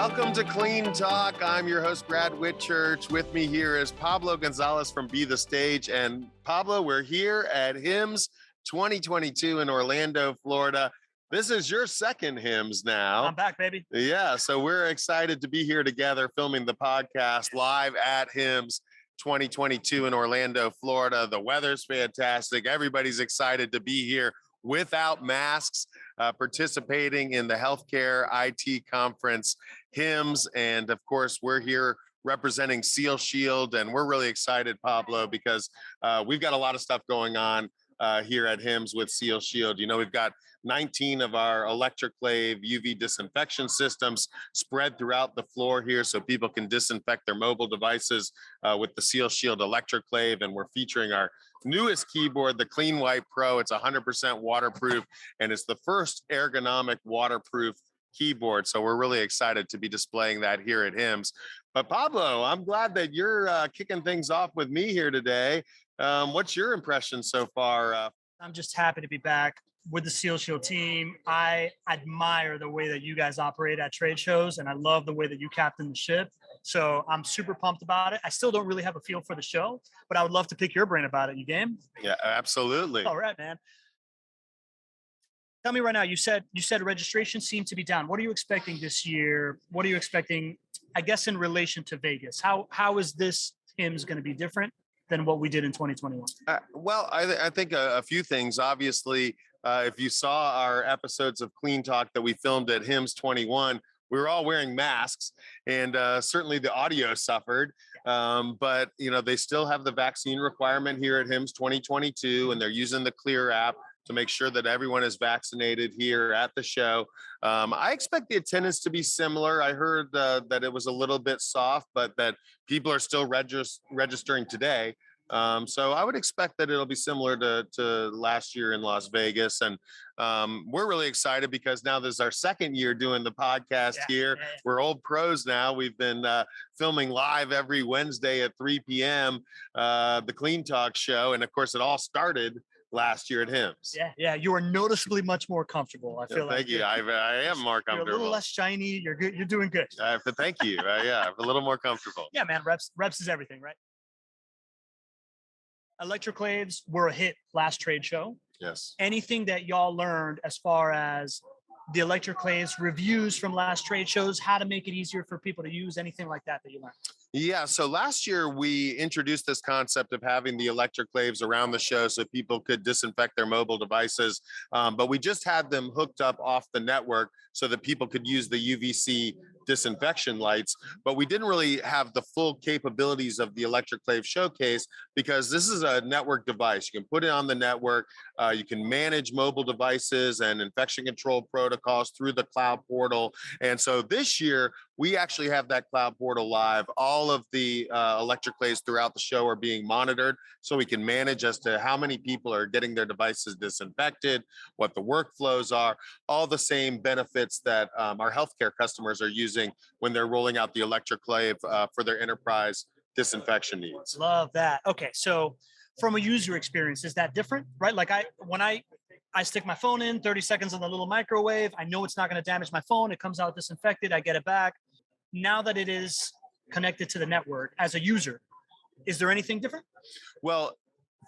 Welcome to Clean Talk. I'm your host, Brad Whitchurch. With me here is Pablo Gonzalez from Be The Stage. And Pablo, we're here at HIMSS 2022 in Orlando, Florida. This is your second HIMSS now. I'm back, baby. Yeah, so we're excited to be here together filming the podcast live at HIMSS 2022 in Orlando, Florida. The weather's fantastic. Everybody's excited to be here without masks, participating in the healthcare IT conference, HIMSS. And of course, we're here representing Seal Shield. And we're really excited, Pablo, because we've got a lot of stuff going on here at HIMSS with Seal Shield. You know, we've got 19 of our ElectroClave UV disinfection systems spread throughout the floor here so people can disinfect their mobile devices with the Seal Shield ElectroClave. And we're featuring our newest keyboard, the CleanWipe Pro. It's 100% waterproof, and it's the first ergonomic waterproof keyboard. So we're really excited to be displaying that here at HIMSS. But Pablo, I'm glad that you're kicking things off with me here today. What's your impression so far? I'm just happy to be back with the Seal Shield team. I admire the way that you guys operate at trade shows, and I love the way that you captain the ship. So I'm super pumped about it. I still don't really have a feel for the show, but I would love to pick your brain about it. You game? Yeah, absolutely. All right, man. Tell me right now, you said registration seemed to be down. What are you expecting this year? What are you expecting, I guess, in relation to Vegas? How is this HIMSS going to be different than what we did in 2021? Well, I think a few things. Obviously, if you saw our episodes of Clean Talk that we filmed at HIMSS 21, we were all wearing masks, and certainly the audio suffered. But you know, they still have the vaccine requirement here at HIMSS 2022, and they're using the Clear app to make sure that everyone is vaccinated here at the show. I expect the attendance to be similar. I heard that it was a little bit soft, but that people are still registering today. So I would expect that it'll be similar to last year in Las Vegas. And we're really excited because now this is our second year doing the podcast here. Yeah. We're old pros now. We've been filming live every Wednesday at 3 p.m., the Clean Talk show. And of course, it all started last year at HIMSS. Yeah. You are noticeably much more comfortable. I feel like. Thank you. I am more comfortable. You're a little less shiny. You're good. You're doing good. Thank you. Yeah, a little more comfortable. Yeah, man. Reps is everything, right? ElectroClaves were a hit last trade show. Yes. Anything that y'all learned as far as the ElectroClaves reviews from last trade shows, how to make it easier for people to use, anything like that you learned? Yeah, so last year we introduced this concept of having the ElectroClaves around the show so people could disinfect their mobile devices, but we just had them hooked up off the network so that people could use the UVC disinfection lights, but we didn't really have the full capabilities of the ElectroClave showcase because this is a network device. You can put it on the network, you can manage mobile devices and infection control protocols through the cloud portal. And so this year, we actually have that cloud portal live. All of the ElectroClaves throughout the show are being monitored so we can manage as to how many people are getting their devices disinfected, what the workflows are, all the same benefits that our healthcare customers are using when they're rolling out the ElectroClave for their enterprise disinfection needs. Love that. Okay, so from a user experience, is that different, right? Like when I stick my phone in 30 seconds in the little microwave, I know it's not going to damage my phone. It comes out disinfected. I get it back. Now that it is connected to the network as a user, is there anything different? Well,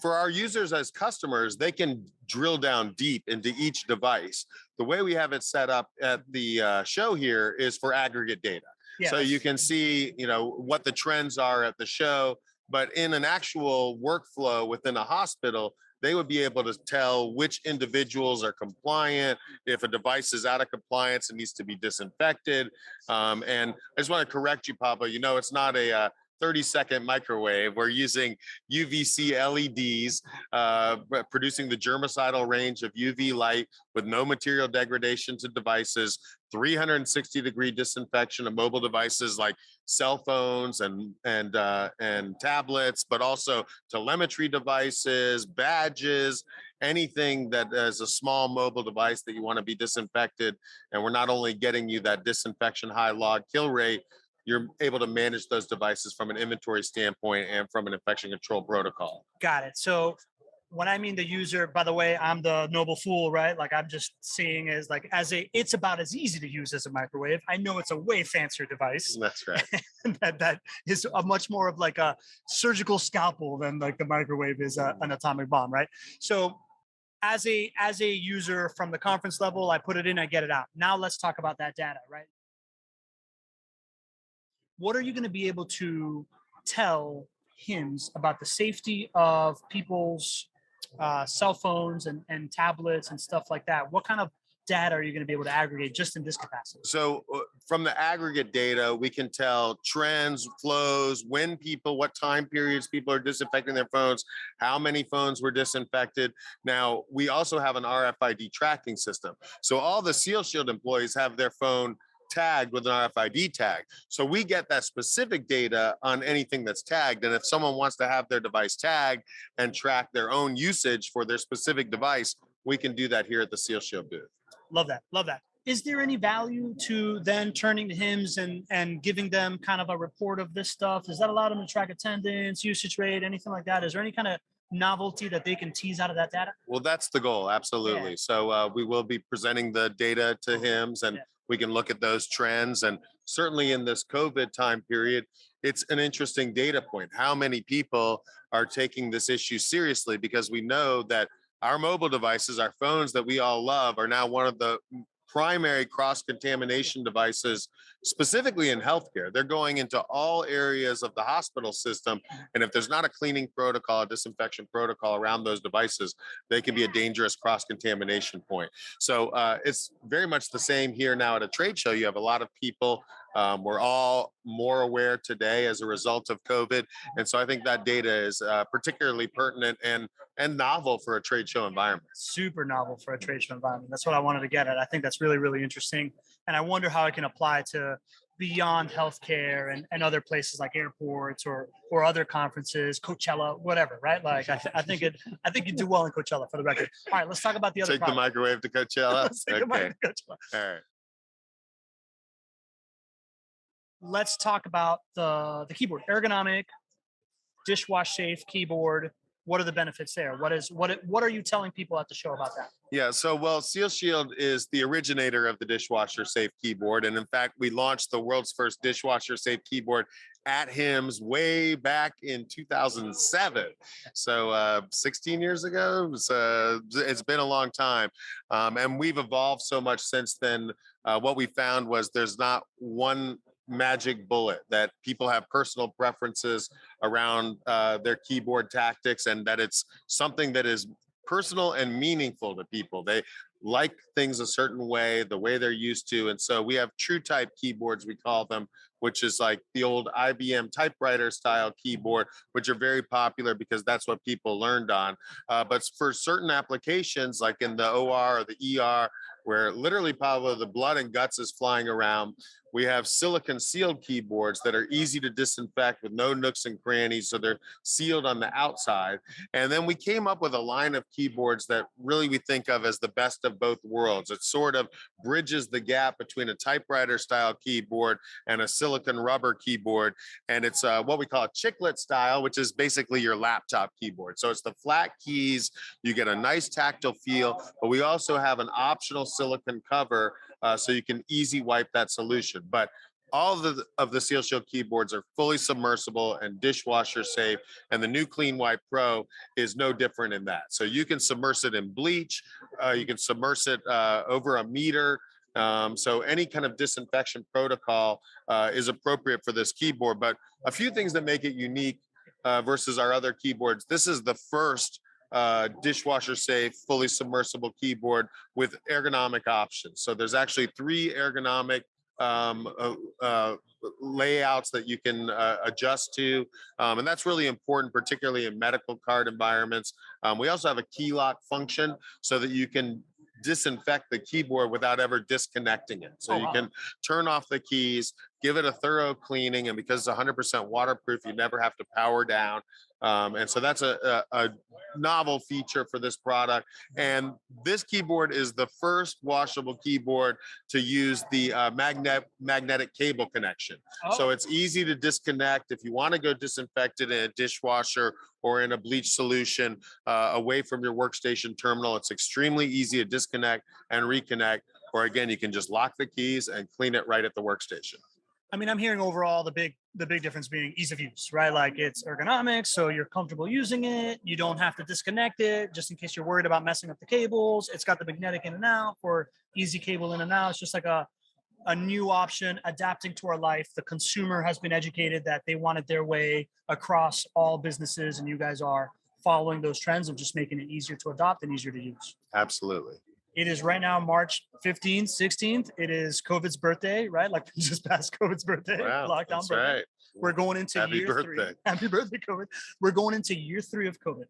for our users as customers, they can drill down deep into each device. The way we have it set up at the show here is for aggregate data. Yes. So you can see, you know, what the trends are at the show, but in an actual workflow within a hospital, they would be able to tell which individuals are compliant, if a device is out of compliance and needs to be disinfected. And I just want to correct you, Pablo, you know, it's not a 30-second microwave. We're using UVC LEDs, producing the germicidal range of UV light with no material degradation to devices, 360-degree disinfection of mobile devices like cell phones and tablets, but also telemetry devices, badges, anything that is a small mobile device that you want to be disinfected. And we're not only getting you that disinfection high log kill rate, you're able to manage those devices from an inventory standpoint and from an infection control protocol. Got it. So when I mean the user, by the way, I'm the noble fool, right? Like I'm just seeing as like it's about as easy to use as a microwave. I know it's a way fancier device. That's right. that is a much more of like a surgical scalpel than like the microwave is an atomic bomb, right? So as a user from the conference level, I put it in, I get it out. Now let's talk about that data, right? What are you going to be able to tell HIMSS about the safety of people's cell phones and tablets and stuff like that? What kind of data are you going to be able to aggregate just in this capacity? So from the aggregate data, we can tell trends, flows, what time periods people are disinfecting their phones, how many phones were disinfected. Now, we also have an RFID tracking system. So all the Seal Shield employees have their phone tagged with an RFID tag. So we get that specific data on anything that's tagged. And if someone wants to have their device tagged and track their own usage for their specific device, we can do that here at the Seal Shield booth. Love that. Love that. Is there any value to then turning to HIMSS and giving them kind of a report of this stuff? Does that allow them to track attendance, usage rate, anything like that? Is there any kind of novelty that they can tease out of that data? Well, that's the goal. Absolutely. Yeah. So we will be presenting the data to HIMSS and we can look at those trends. And certainly in this COVID time period, it's an interesting data point. How many people are taking this issue seriously? Because we know that our mobile devices, our phones that we all love, are now one of the primary cross-contamination devices, specifically in healthcare. They're going into all areas of the hospital system. And if there's not a cleaning protocol, a disinfection protocol around those devices, they can be a dangerous cross-contamination point. So it's very much the same here now at a trade show. You have a lot of people. We're all more aware today as a result of COVID. And so I think that data is particularly pertinent and novel for a trade show environment. Super novel for a trade show environment. That's what I wanted to get at. I think that's really, really interesting. And I wonder how it can apply to beyond healthcare and other places like airports or other conferences, Coachella, whatever, right? Like I think you do well in Coachella, for the record. All right, let's talk about the other Take the microwave to Coachella. Let's take the microwave to Coachella. All right. Let's talk about the keyboard. Ergonomic, dishwash safe keyboard. What are the benefits there? What are you telling people at the show about that? Yeah, so Seal Shield is the originator of the dishwasher safe keyboard. And in fact, we launched the world's first dishwasher safe keyboard at HIMSS way back in 2007. So 16 years ago, it's been a long time. And we've evolved so much since then. What we found was there's not one magic bullet, that people have personal preferences around their keyboard tactics, and that it's something that is personal and meaningful to people. They like things a certain way, the way they're used to. And so we have true type keyboards, we call them, which is like the old IBM typewriter style keyboard, which are very popular because that's what people learned on. But for certain applications, like in the OR or the ER, where literally, Pablo, the blood and guts is flying around, we have silicone sealed keyboards that are easy to disinfect with no nooks and crannies. So they're sealed on the outside. And then we came up with a line of keyboards that really we think of as the best of both worlds. It sort of bridges the gap between a typewriter style keyboard and a silicone rubber keyboard. And it's what we call a chiclet style, which is basically your laptop keyboard. So it's the flat keys. You get a nice tactile feel, but we also have an optional silicone cover so you can easy wipe that solution. But all of the Seal Shield keyboards are fully submersible and dishwasher safe. And the new CleanWipe Pro is no different in that. So you can submerge it in bleach. You can submerge it over a meter. So any kind of disinfection protocol is appropriate for this keyboard. But a few things that make it unique versus our other keyboards. This is the first dishwasher safe, fully submersible keyboard with ergonomic options. So there's actually 3 ergonomic layouts that you can adjust to. And that's really important, particularly in medical card environments. We also have a key lock function so that you can disinfect the keyboard without ever disconnecting it. So you can turn off the keys, give it a thorough cleaning. And because it's 100% waterproof, you never have to power down. And so that's a novel feature for this product. And this keyboard is the first washable keyboard to use the magnetic cable connection. So it's easy to disconnect. If you want to go disinfect it in a dishwasher or in a bleach solution away from your workstation terminal, it's extremely easy to disconnect and reconnect. Or again, you can just lock the keys and clean it right at the workstation. I mean, I'm hearing overall the big difference being ease of use, right? Like it's ergonomics, so you're comfortable using it. You don't have to disconnect it just in case you're worried about messing up the cables. It's got the magnetic in and out for easy cable in and out. It's just like a new option adapting to our life. The consumer has been educated that they want it their way across all businesses, and you guys are following those trends of just making it easier to adopt and easier to use. Absolutely. It is right now March 15th, 16th. It is COVID's birthday, right? Like we just passed COVID's birthday, wow, lockdown birthday. Right. We're going into Happy year birthday. 3. Happy birthday, COVID. We're going into year 3 of COVID.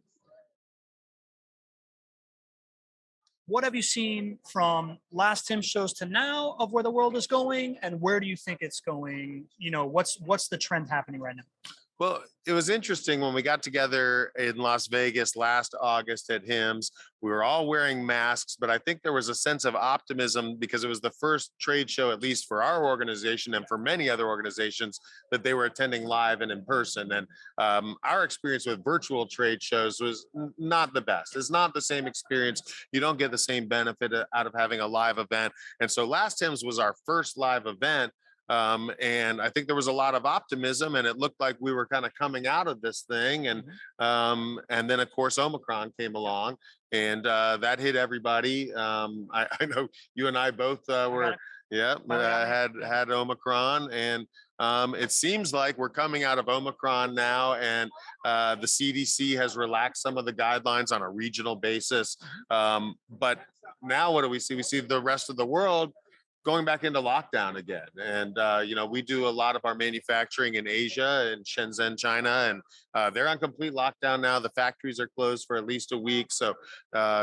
What have you seen from last HIMSS shows to now of where the world is going, and where do you think it's going? You know, what's the trend happening right now? Well, it was interesting when we got together in Las Vegas last August at HIMSS. We were all wearing masks, but I think there was a sense of optimism because it was the first trade show, at least for our organization and for many other organizations, that they were attending live and in person. And our experience with virtual trade shows was not the best. It's not the same experience. You don't get the same benefit out of having a live event. And so last HIMSS was our first live event. And I think there was a lot of optimism, and it looked like we were kind of coming out of this thing. And then of course Omicron came along, and that hit everybody. I know you and I both had Omicron, and it seems like we're coming out of Omicron now, and the CDC has relaxed some of the guidelines on a regional basis. But now what do we see? We see the rest of the world going back into lockdown again. And, we do a lot of our manufacturing in Asia and Shenzhen, China, and they're on complete lockdown now. The factories are closed for at least a week. So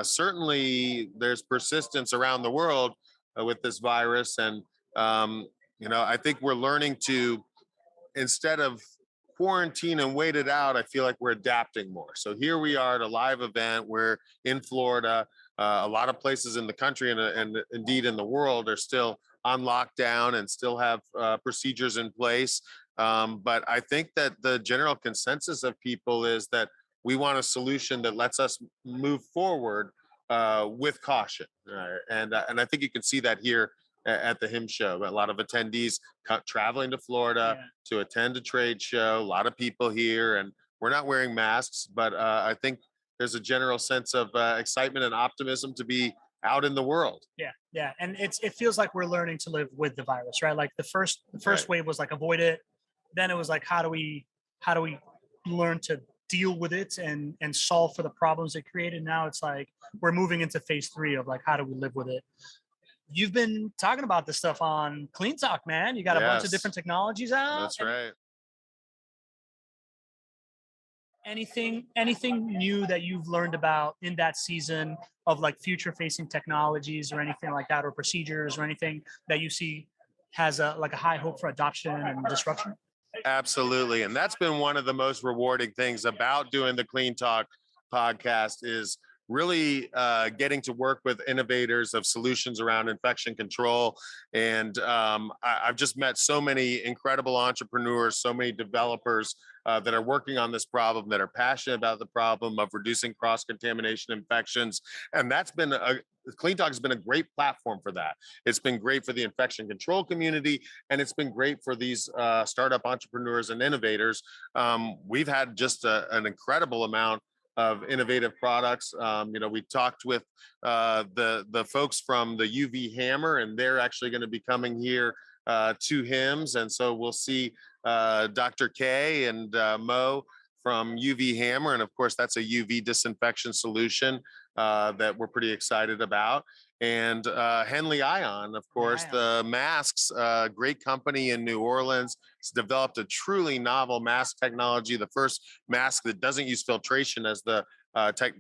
certainly there's persistence around the world with this virus. And, I think we're learning to, instead of quarantine and wait it out, I feel like we're adapting more. So here we are at a live event. We're in Florida. A lot of places in the country and indeed in the world are still on lockdown and still have procedures in place. But I think that the general consensus of people is that we want a solution that lets us move forward with caution. And I think you can see that here at the HIMSS show. A lot of attendees traveling to Florida to attend a trade show, a lot of people here, and we're not wearing masks, but I think there's a general sense of excitement and optimism to be out in the world. Yeah. And it feels like we're learning to live with the virus, right? Like the first wave was like avoid it. Then it was like, how do we learn to deal with it and solve for the problems it created? Now it's like, we're moving into phase 3 of like, how do we live with it? You've been talking about this stuff on Clean Talk, man. You got a bunch of different technologies out. That's right. Anything new that you've learned about in that season of like future facing technologies or anything like that, or procedures or anything that you see has a high hope for adoption and disruption? Absolutely. And that's been one of the most rewarding things about doing the Clean Talk podcast is really getting to work with innovators of solutions around infection control. And I've just met so many incredible entrepreneurs, so many developers that are working on this problem, that are passionate about the problem of reducing cross-contamination infections. And that's been Clean Talk has been a great platform for that. It's been great for the infection control community, and it's been great for these startup entrepreneurs and innovators. We've had just an incredible amount of innovative products. We talked with the folks from the UV Hammer, and they're actually going to be coming here to HIMSS. And so we'll see Dr. K and Mo from UV Hammer. And of course, that's a UV disinfection solution that we're pretty excited about. And Henley Ion, of course, the masks, great company in New Orleans. It's developed a truly novel mask technology, the first mask that doesn't use filtration as the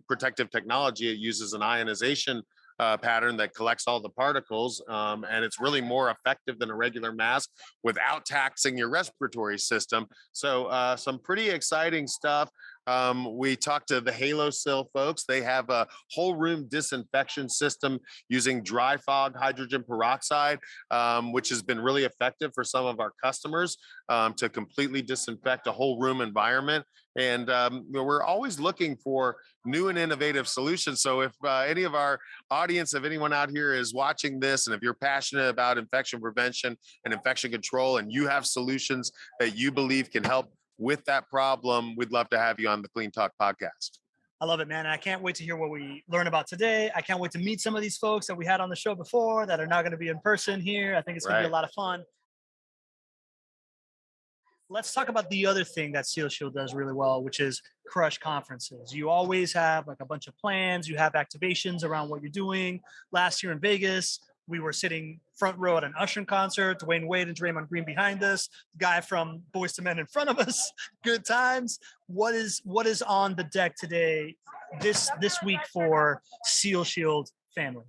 protective technology. It uses an ionization pattern that collects all the particles, and it's really more effective than a regular mask without taxing your respiratory system. So some pretty exciting stuff. We talked to the HaloSil folks. They have a whole room disinfection system using dry fog hydrogen peroxide, which has been really effective for some of our customers to completely disinfect a whole room environment. And we're always looking for new and innovative solutions. So if any of our audience, if anyone out here is watching this, and if you're passionate about infection prevention and infection control, and you have solutions that you believe can help with that problem, we'd love to have you on the Clean Talk podcast. I love it, man. I can't wait to hear what we learn about today. I can't wait to meet some of these folks that we had on the show before that are now going to be in person here. I think it's going to be a lot of fun. Let's talk about the other thing that SealShield does really well, which is crush conferences. You always have like a bunch of plans. You have activations around what you're doing. Last year in Vegas, we were sitting front row at an Usher concert, Dwayne Wade and Draymond Green behind us, the guy from Boyz II Men in front of us. Good times. What is on the deck today, this week for SealShield family?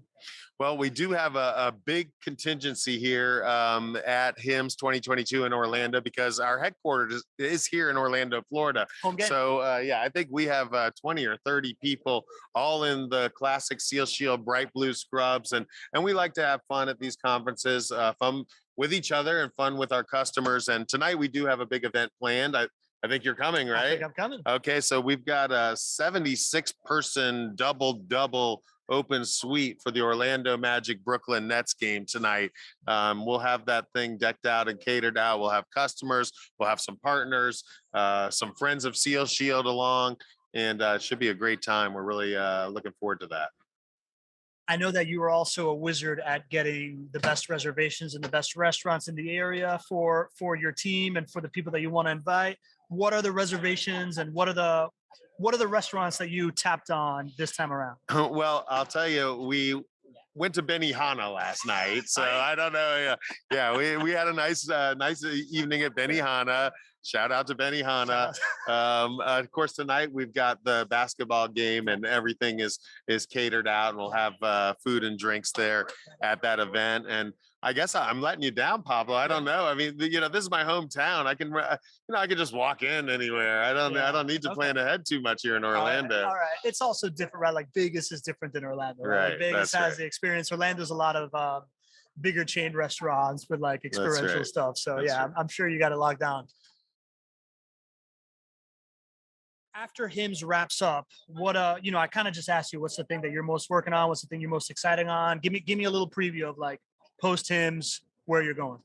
Well, we do have a big contingency here at HIMSS 2022 in Orlando, because our headquarters is here in Orlando, Florida. So yeah, I think we have 20 or 30 people all in the classic SealShield bright blue scrubs. And we like to have fun at these conferences, fun with each other and fun with our customers. And tonight we do have a big event planned. I think you're coming, right? I think I'm coming. Okay, so we've got a 76-person double open suite for the Orlando Magic Brooklyn Nets game tonight. We'll have that thing decked out and catered out. We'll have customers, we'll have some partners, some friends of SealShield along, and it should be a great time. We're really looking forward to that. I know that you are also a wizard at getting the best reservations and the best restaurants in the area for your team and for the people that you want to invite. What are the reservations and what are the restaurants that you tapped on this time around? Well, I'll tell you, we went to Benihana last night, so I don't know. Yeah, we had a nice evening at Benihana. Shout out to Benihana. Of course, tonight we've got the basketball game, and everything is catered out, and we'll have food and drinks there at that event. And I guess I'm letting you down, Pablo. I don't know. I mean, this is my hometown. I can just walk in anywhere. I don't need to plan ahead too much here in Orlando. All right. It's also different, right? Like Vegas is different than Orlando. Right. Like Vegas has the experience. Orlando's a lot of bigger chain restaurants with like experiential stuff. So I'm sure you got it locked down. After HIMSS wraps up, what I kind of just asked you, what's the thing that you're most working on? What's the thing you're most excited on? Give me a little preview of like post HIMSS, where you're going.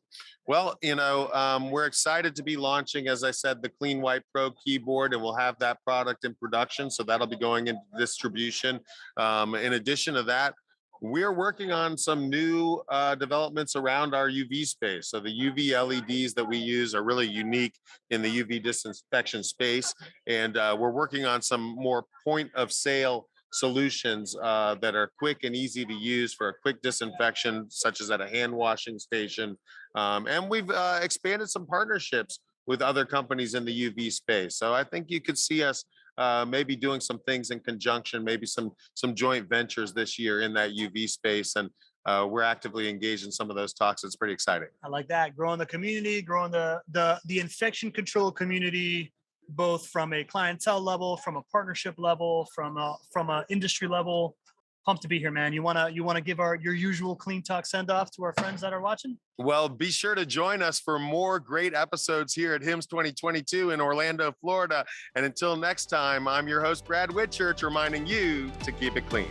Well, we're excited to be launching, as I said, the CleanWipe Pro keyboard, and we'll have that product in production. So that'll be going into distribution. In addition to that, we're working on some new developments around our UV space. So the UV LEDs that we use are really unique in the UV disinfection space. And we're working on some more point of sale solutions that are quick and easy to use for a quick disinfection, such as at a hand washing station. And we've expanded some partnerships with other companies in the UV space. So I think you could see us maybe doing some things in conjunction, maybe some joint ventures this year in that UV space. And we're actively engaged in some of those talks. It's pretty exciting. I like that. Growing the community, growing the infection control community, both from a clientele level, from a partnership level, from a industry level. Pumped to be here, man. You wanna give your usual Clean Talk send off to our friends that are watching? Well, be sure to join us for more great episodes here at HIMSS 2022 in Orlando, Florida. And until next time, I'm your host, Brad Whitchurch, reminding you to keep it clean.